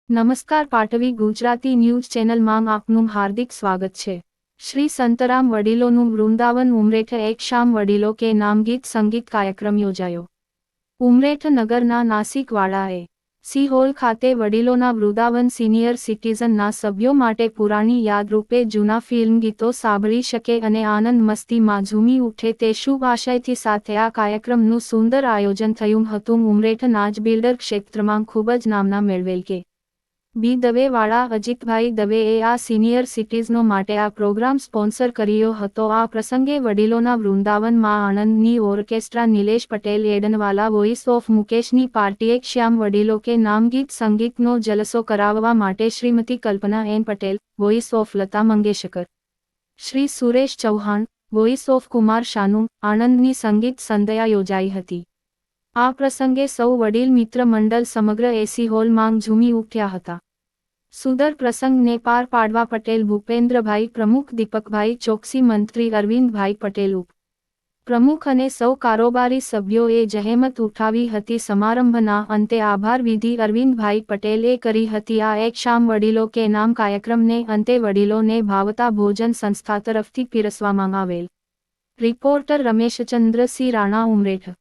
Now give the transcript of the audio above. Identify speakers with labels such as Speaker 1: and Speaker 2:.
Speaker 1: નમસ્કાર પાટવી ગુજરાતી ન્યૂઝ ચેનલમાં આપનું હાર્દિક સ્વાગત છે। શ્રી સંતરામ વડીલોનું વૃંદાવન ઉમરેઠ એક શામ વડીલો કે નામ ગીત સંગીત કાર્યક્રમ યોજાયો। ઉમરેઠ નગરના નાસિકવાડાએ સિહોલ ખાતે વડીલોના વૃંદાવન સિનિયર સિટીઝનના સભ્યો માટે પુરાણી યાદરૂપે જૂના ફિલ્મ ગીતો સાંભળી શકે અને આનંદ મસ્તીમાં ઝૂમી ઉઠે તે શુભ આશયથી સાથે આ કાર્યક્રમનું સુંદર આયોજન થયું હતું। ઉમરેઠ નાચ બિલ્ડર ક્ષેત્રમાં ખૂબ જ નામના મેળવેલ કે બી દવેવાળા અજીતભાઈ દવેએ આ સિનિયર સિટીઝનો માટે આ પ્રોગ્રામ સ્પોન્સર કર્યો હતો। આ પ્રસંગે વડીલોના વૃંદાવનમાં આનંદની orchestra Nilesh Patel Adenwala voice of મુકેશની પાર્ટીએ શ્યામ વડીલો કે નામ ગીત સંગીતનો જલસો કરાવવા માટે Shrimati Kalpana N Patel voice of Lata Mangeshkar, Shri Suresh Chauhan voice of Kumar Sanu આનંદની સંગીત સંધ્યા યોજાઈ હતી। આ પ્રસંગે સૌ વડીલ મિત્ર મંડળ સમગ્ર એસી હોલમાં ઝૂમી ઉઠ્યા હતા। સુંદર પ્રસંગને પાર પાડવા પટેલ ભૂપેન્દ્રભાઈ પ્રમુખ, દીપકભાઈ ચોકસી મંત્રી, અરવિંદભાઈ પટેલ ઉપ પ્રમુખ અને સૌ કારોબારી સભ્યોએ જહેમત ઉઠાવી હતી। સમારંભના અંતે આભાર વિધિ અરવિંદભાઈ પટેલે કરી હતી। આ એક શામ વડીલો કે નામ કાર્યક્રમને અંતે વડીલોને ભાવતા ભોજન સંસ્થા તરફથી પીરસવામાં આવેલ। રિપોર્ટર રમેશચંદ્ર સિંહ રાણા, ઉમરેઠ।